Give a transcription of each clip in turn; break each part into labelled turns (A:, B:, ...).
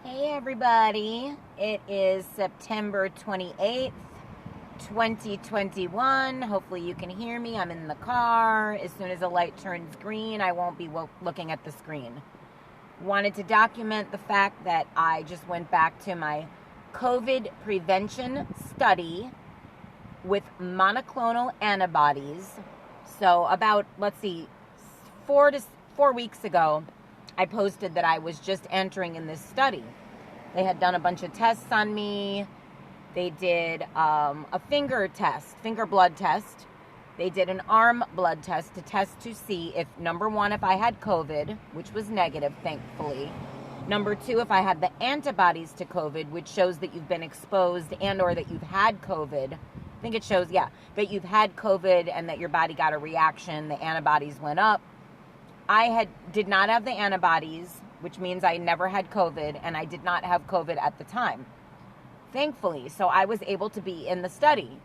A: Hey everybody, it is September 28th, 2021. Hopefully you can hear me. I'm in the car. As soon as the light turns green, I won't be looking at the screen. Wanted to document the fact that I just went back to my COVID prevention study with monoclonal antibodies. So about, 4 weeks ago, I posted that I was just entering in this study. They had done a bunch of tests on me. They did a finger blood test. They did an arm blood test to see if, number one, if I had COVID, which was negative, thankfully. Number two, if I had the antibodies to COVID, which shows that you've been exposed and or that you've had COVID. I think it shows, that you've had COVID and that your body got a reaction. The antibodies went up. I did not have the antibodies, which means I never had COVID, and I did not have COVID at the time, thankfully. So I was able to be in the study.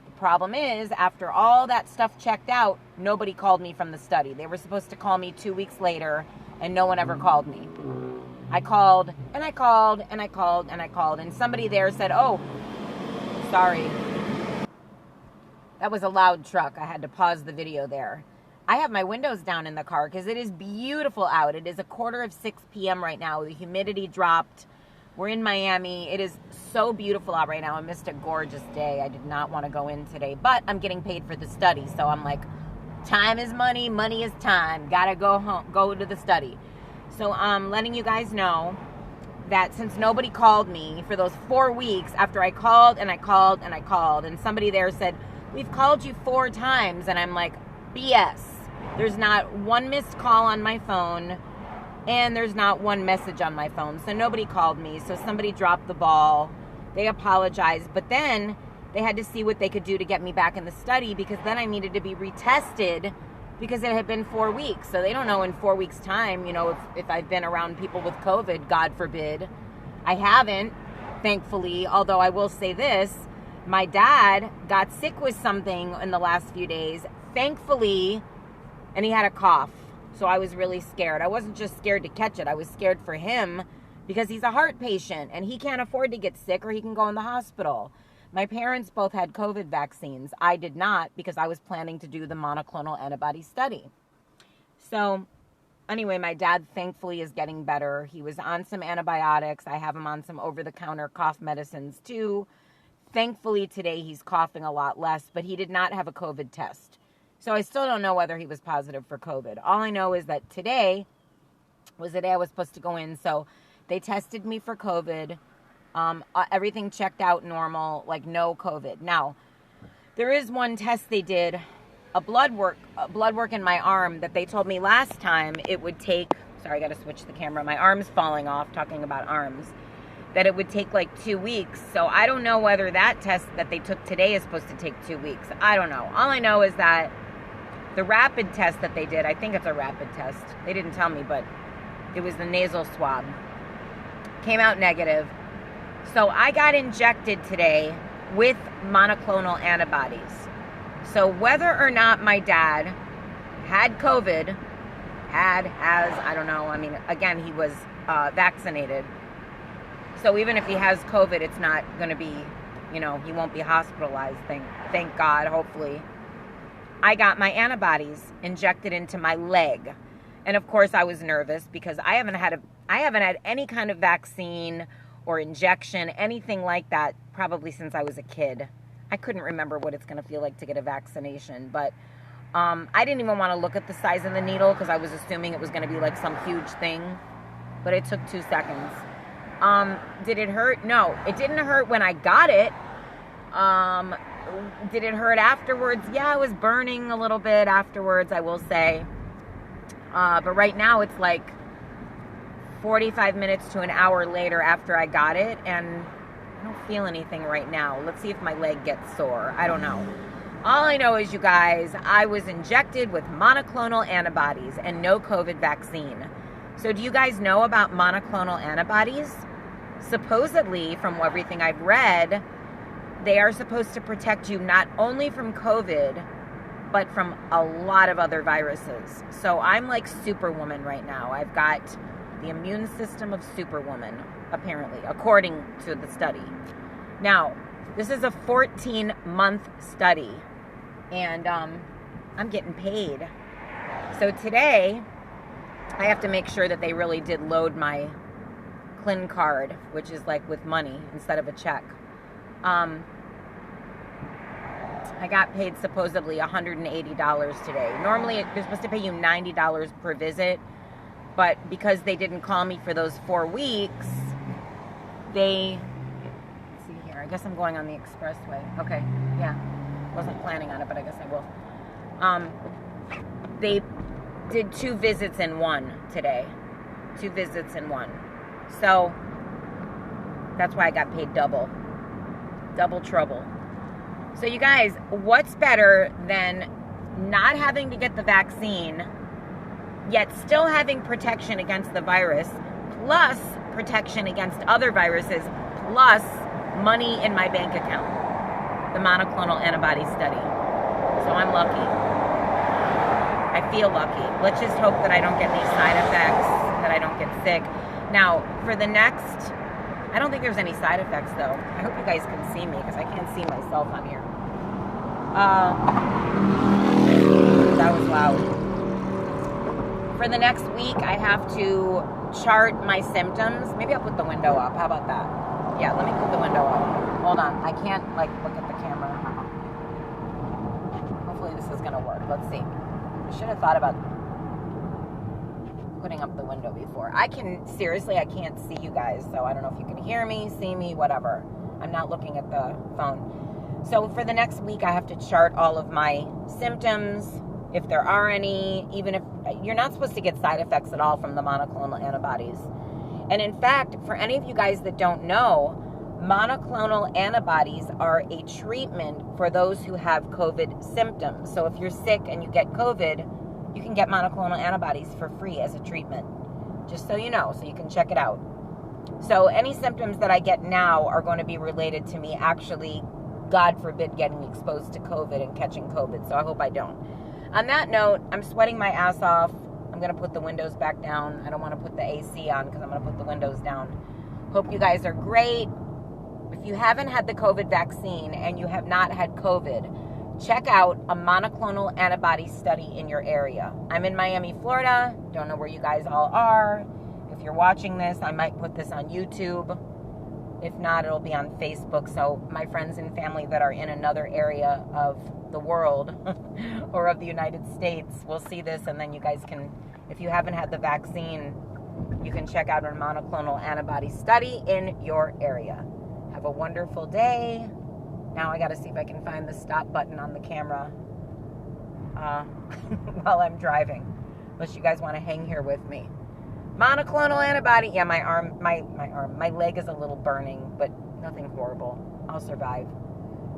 A: The problem is, after all that stuff checked out, nobody called me from the study. They were supposed to call me 2 weeks later, and no one ever called me. I called, and I called, and I called, and I called, and somebody there said, "Oh, sorry." That was a loud truck. I had to pause the video there. I have my windows down in the car because it is beautiful out. It is 5:45 p.m. right now. The humidity dropped. We're in Miami. It is so beautiful out right now. I missed a gorgeous day. I did not want to go in today, but I'm getting paid for the study. So I'm like, time is money, money is time. Gotta go home, go to the study. So I'm letting you guys know that since nobody called me for those 4 weeks after I called and I called and I called, and somebody there said, "We've called you 4 times. And I'm like, BS. There's not one missed call on my phone, and there's not one message on my phone. So nobody called me. So somebody dropped the ball. They apologized. But then they had to see what they could do to get me back in the study, because then I needed to be retested because it had been 4 weeks. So they don't know in 4 weeks' time, if I've been around people with COVID, God forbid. I haven't, thankfully, although I will say this. My dad got sick with something in the last few days, thankfully, and he had a cough. So I was really scared. I wasn't just scared to catch it. I was scared for him because he's a heart patient and he can't afford to get sick or he can go in the hospital. My parents both had COVID vaccines. I did not because I was planning to do the monoclonal antibody study. So anyway, my dad thankfully is getting better. He was on some antibiotics. I have him on some over-the-counter cough medicines too. Thankfully today he's coughing a lot less, but he did not have a COVID test. So I still don't know whether he was positive for COVID. All I know is that today was the day I was supposed to go in. So they tested me for COVID. Everything checked out normal, like no COVID. Now, there is one test they did, a blood work in my arm that they told me last time it would take, sorry, I got to switch the camera. My arm's falling off talking about arms. That it would take like 2 weeks. So I don't know whether that test that they took today is supposed to take 2 weeks. I don't know. All I know is that the rapid test that they did, I think it's a rapid test. They didn't tell me, but it was the nasal swab. Came out negative. So I got injected today with monoclonal antibodies. So whether or not my dad had COVID, I don't know. I mean, again, he was vaccinated. So even if he has COVID, it's not going to be, he won't be hospitalized. Thank God, hopefully. I got my antibodies injected into my leg. And of course I was nervous because I haven't had any kind of vaccine or injection, anything like that, probably since I was a kid. I couldn't remember what it's going to feel like to get a vaccination, but I didn't even want to look at the size of the needle because I was assuming it was going to be like some huge thing, but it took 2 seconds. Did it hurt? No, it didn't hurt when I got it. Did it hurt afterwards? Yeah, it was burning a little bit afterwards, I will say. But right now it's like 45 minutes to an hour later after I got it, and I don't feel anything right now. Let's see if my leg gets sore. I don't know. All I know is, you guys, I was injected with monoclonal antibodies and no COVID vaccine. So do you guys know about monoclonal antibodies? Supposedly, from everything I've read, they are supposed to protect you not only from COVID, but from a lot of other viruses. So I'm like Superwoman right now. I've got The immune system of Superwoman, apparently, according to the study. Now, this is a 14-month study, and I'm getting paid. So today, I have to make sure that they really did load my Clin card, which is like with money instead of a check. I got paid supposedly $180 today. Normally, they're supposed to pay you $90 per visit, but because they didn't call me for those 4 weeks, let's see here, I guess I'm going on the expressway. Okay, yeah, wasn't planning on it, but I guess I will. They did 2 visits in one today. 2 visits in one. So, that's why I got paid double. Double trouble. So you guys, what's better than not having to get the vaccine, yet still having protection against the virus, plus protection against other viruses, plus money in my bank account? The monoclonal antibody study. So I'm lucky. I feel lucky. Let's just hope that I don't get any side effects, that I don't get sick. Now, for the next... I don't think there's any side effects, though. I hope you guys can see me, because I can't see myself on here. That was loud. For the next week, I have to chart my symptoms. Maybe I'll put the window up. How about that? Yeah, let me put the window up. Hold on. I can't, look at the camera. Hopefully this is going to work. Let's see. I should have thought about putting up the window before. I can't see you guys, so I don't know if you can hear me, see me, whatever. I'm not looking at the phone. So for the next week, I have to chart all of my symptoms, if there are any, even if you're not supposed to get side effects at all from the monoclonal antibodies. And in fact, for any of you guys that don't know, monoclonal antibodies are a treatment for those who have COVID symptoms. So if you're sick and you get COVID, you can get monoclonal antibodies for free as a treatment. Just so you know, so you can check it out. So any symptoms that I get now are going to be related to me actually, God forbid, getting exposed to COVID and catching COVID. So I hope I don't. On that note, I'm sweating my ass off. I'm going to put the windows back down. I don't want to put the AC on because I'm going to put the windows down. Hope you guys are great. If you haven't had the COVID vaccine and you have not had COVID, check out a monoclonal antibody study in your area. I'm in Miami, Florida. Don't know where you guys all are. If you're watching this, I might put this on YouTube. If not, it'll be on Facebook. So my friends and family that are in another area of the world or of the United States will see this, and then you guys can, if you haven't had the vaccine, you can check out a monoclonal antibody study in your area. Have a wonderful day. Now I got to see if I can find the stop button on the camera while I'm driving. Unless you guys want to hang here with me. Monoclonal antibody. Yeah, my leg is a little burning, but nothing horrible. I'll survive.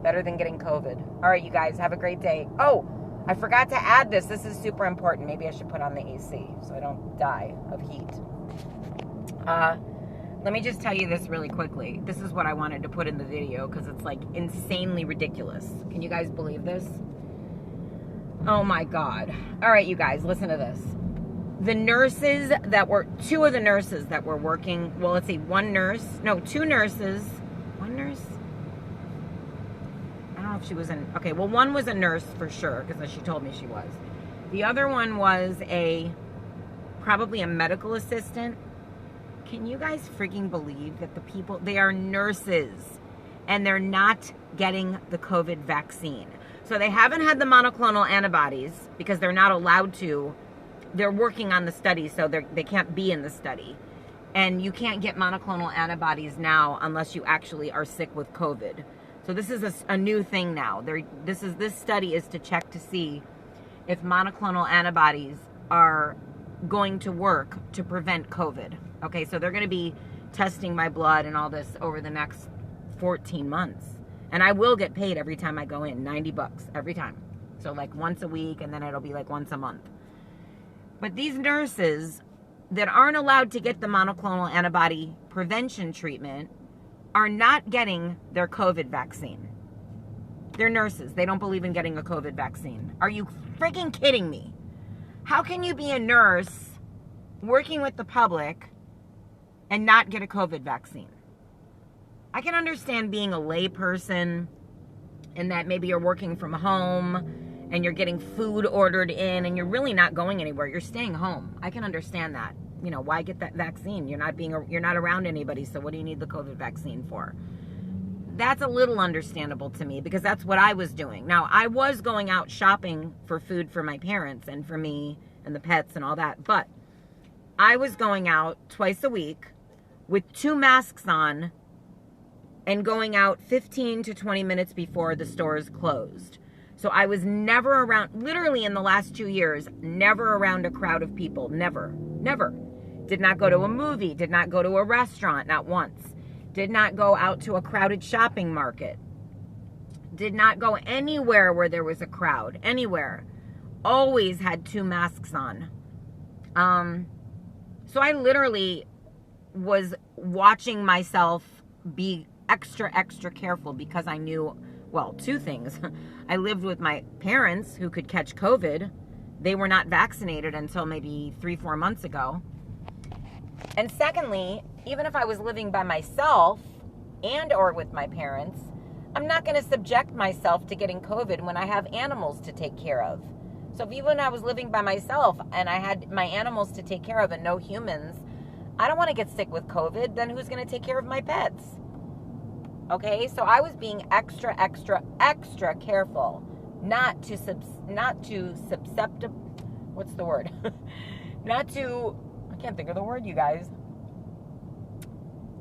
A: Better than getting COVID. All right, you guys, have a great day. Oh, I forgot to add this. This is super important. Maybe I should put on the AC so I don't die of heat. Let me just tell you this really quickly. This is what I wanted to put in the video because it's like insanely ridiculous. Can you guys believe this? Oh my God. All right, you guys, listen to this. Two of the nurses that were working, well, let's see, two nurses, one nurse? I don't know if she was okay, well, one was a nurse for sure because she told me she was. The other one was probably a medical assistant. Can you guys freaking believe that they are nurses and they're not getting the COVID vaccine? So they haven't had the monoclonal antibodies because they're not allowed to. They're working on the study, so they can't be in the study. And you can't get monoclonal antibodies now unless you actually are sick with COVID. So this is a new thing now. This study is to check to see if monoclonal antibodies are going to work to prevent COVID. Okay, so they're going to be testing my blood and all this over the next 14 months. And I will get paid every time I go in, $90 every time. So like once a week, and then it'll be like once a month. But these nurses that aren't allowed to get the monoclonal antibody prevention treatment are not getting their COVID vaccine. They're nurses. They don't believe in getting a COVID vaccine. Are you freaking kidding me? How can you be a nurse working with the public and not get a COVID vaccine. I can understand being a lay person and that maybe you're working from home and you're getting food ordered in and you're really not going anywhere. You're staying home. I can understand that. You know, why get that vaccine? You're not around anybody, so what do you need the COVID vaccine for? That's a little understandable to me because that's what I was doing. Now, I was going out shopping for food for my parents and for me and the pets and all that, but I was going out twice a week with 2 masks on and going out 15 to 20 minutes before the stores closed. So I was never around, literally in the last 2 years, never around a crowd of people. Never. Did not go to a movie, did not go to a restaurant, not once. Did not go out to a crowded shopping market. Did not go anywhere where there was a crowd, anywhere. Always had 2 masks on. So I literally was watching myself be extra careful because I knew, well, 2 things. I lived with my parents who could catch COVID. They were not vaccinated until maybe 3-4 months ago. And secondly, even if I was living by myself and or with my parents, I'm not going to subject myself to getting COVID when I have animals to take care of. So if even when I was living by myself and I had my animals to take care of and no humans, I don't want to get sick with COVID, then who's going to take care of my pets? Okay, so I was being extra careful not to what's the word? I can't think of the word, you guys.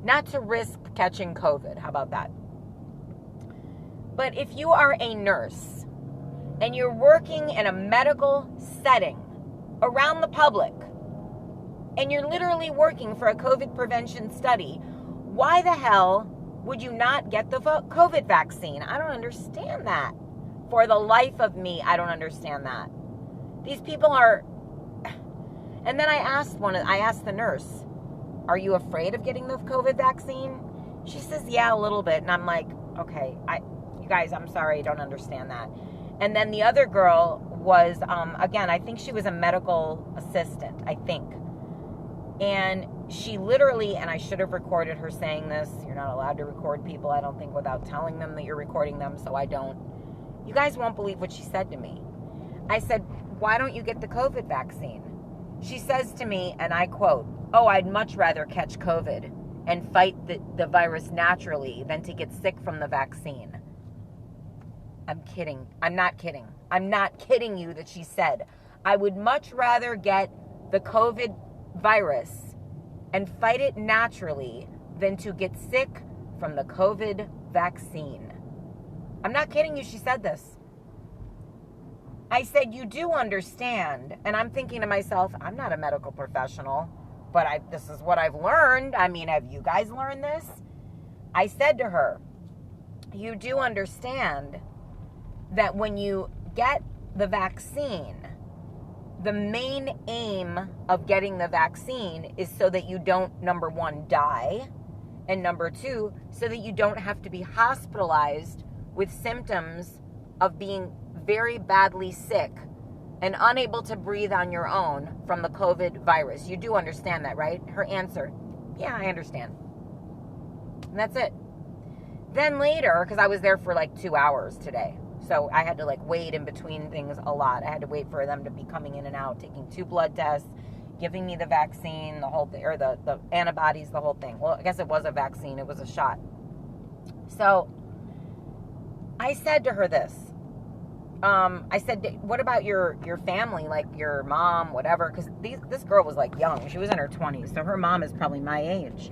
A: Not to risk catching COVID. How about that? But if you are a nurse and you're working in a medical setting around the public and you're literally working for a COVID prevention study, why the hell would you not get the COVID vaccine? I don't understand that. For the life of me, I don't understand that. These people are... And then I asked the nurse, are you afraid of getting the COVID vaccine? She says, yeah, a little bit. And I'm like, okay, you guys, I'm sorry, I don't understand that. And then the other girl was, again, I think she was a medical assistant, I think. And she literally, and I should have recorded her saying this, you're not allowed to record people, I don't think, without telling them that you're recording them, so I don't. You guys won't believe what she said to me. I said, why don't you get the COVID vaccine? She says to me, and I quote, oh, I'd much rather catch COVID and fight the virus naturally than to get sick from the vaccine. I'm kidding. I'm not kidding. I'm not kidding you that she said, I would much rather get the COVID virus and fight it naturally than to get sick from the COVID vaccine. I'm not kidding you. She said this. I said, you do understand. And I'm thinking to myself, I'm not a medical professional, but this is what I've learned. I mean, have you guys learned this? I said to her, you do understand that when you get the vaccine, the main aim of getting the vaccine is so that you don't, number 1, die, and number 2, so that you don't have to be hospitalized with symptoms of being very badly sick and unable to breathe on your own from the COVID virus. You do understand that, right? Her answer, yeah, I understand. And that's it. Then later, because I was there for like 2 hours today, so I had to like wait in between things a lot. I had to wait for them to be coming in and out, taking 2 blood tests, giving me the vaccine, the whole thing, or the antibodies, the whole thing. Well, I guess it was a vaccine. It was a shot. So I said to her this. I said, what about your family, like your mom, whatever? Because this girl was like young. She was in her 20s, so her mom is probably my age.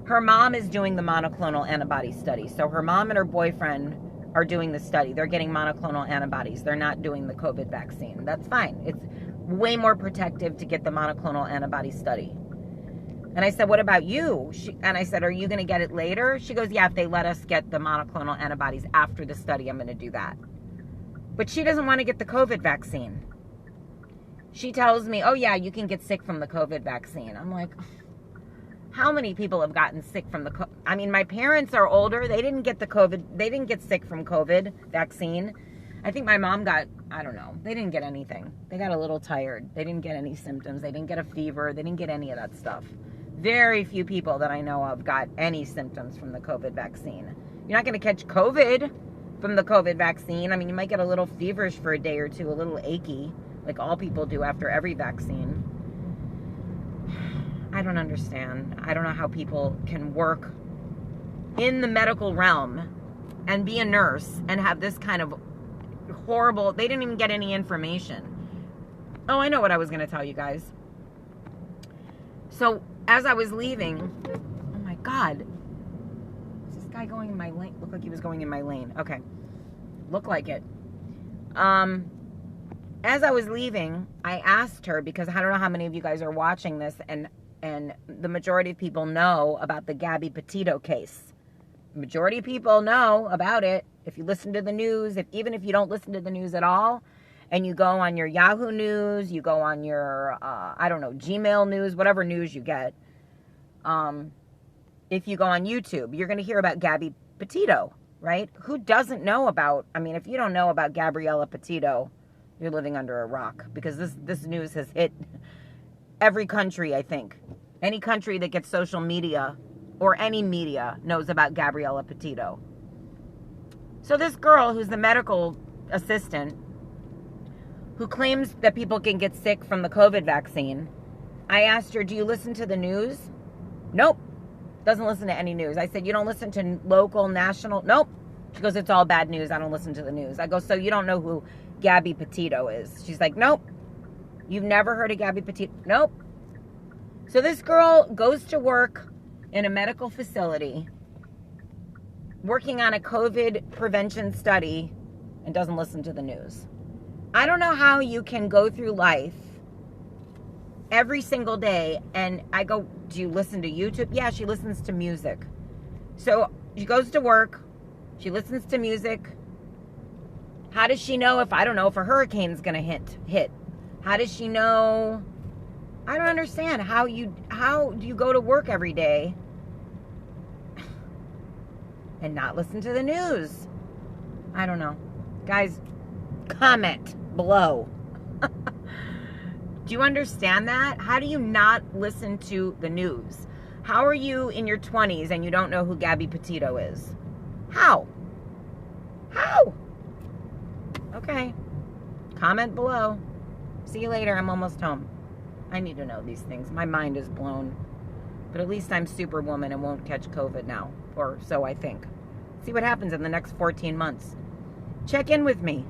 A: Her mom is doing the monoclonal antibody study. So her mom and her boyfriend are doing the study. They're getting monoclonal antibodies. They're not doing the COVID vaccine. That's fine. It's way more protective to get the monoclonal antibody study. And I said, what about you? And I said, are you going to get it later? She goes, yeah, if they let us get the monoclonal antibodies after the study, I'm going to do that. But she doesn't want to get the COVID vaccine. She tells me, oh yeah, you can get sick from the COVID vaccine. I'm like, how many people have gotten sick from the I mean, my parents are older. They didn't get the COVID. They didn't get sick from COVID vaccine. I think my mom got, I don't know. They didn't get anything. They got a little tired. They didn't get any symptoms. They didn't get a fever. They didn't get any of that stuff. Very few people that I know of got any symptoms from the COVID vaccine. You're not going to catch COVID from the COVID vaccine. I mean, you might get a little feverish for a day or two, a little achy, like all people do after every vaccine. I don't understand. I don't know how people can work in the medical realm and be a nurse and have this kind of horrible... They didn't even get any information. Oh, I know what I was going to tell you guys. So, as I was leaving... Oh my God. Is this guy going in my lane? Looked like he was going in my lane. Okay. Looked like it. As I was leaving, I asked her, because I don't know how many of you guys are watching this, and the majority of people know about the Gabby Petito case. The majority of people know about it. If you listen to the news, even if you don't listen to the news at all, and you go on your Yahoo News, you go on your, Gmail News, whatever news you get, if you go on YouTube, you're going to hear about Gabby Petito, right? Who doesn't know about, if you don't know about Gabriella Petito, you're living under a rock, because this news has hit every country, I think. Any country that gets social media or any media knows about Gabriella Petito. So this girl who's the medical assistant who claims that people can get sick from the COVID vaccine, I asked her, do you listen to the news? Nope. Doesn't listen to any news. I said, you don't listen to local, national? Nope. She goes, it's all bad news. I don't listen to the news. I go, so you don't know who Gabby Petito is? She's like, nope. You've never heard of Gabby Petito? Nope. So this girl goes to work in a medical facility working on a COVID prevention study and doesn't listen to the news. I don't know how you can go through life every single day, and I go, do you listen to YouTube? Yeah, she listens to music. So she goes to work, she listens to music. How does she know if a hurricane's gonna hit? How does she know? I don't understand how do you go to work every day and not listen to the news? I don't know. Guys, comment below. Do you understand that? How do you not listen to the news? How are you in your 20s and you don't know who Gabby Petito is? How? Okay. Comment below. See you later. I'm almost home. I need to know these things. My mind is blown. But at least I'm Superwoman and won't catch COVID now. Or so I think. See what happens in the next 14 months. Check in with me.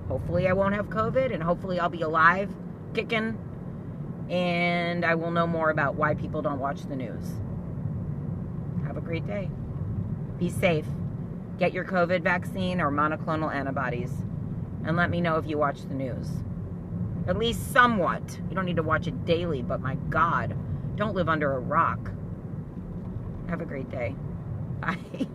A: Hopefully I won't have COVID, and hopefully I'll be alive, kicking, and I will know more about why people don't watch the news. Have a great day. Be safe. Get your COVID vaccine or monoclonal antibodies. And let me know if you watch the news. At least somewhat. You don't need to watch it daily, but my God, don't live under a rock. Have a great day. Bye.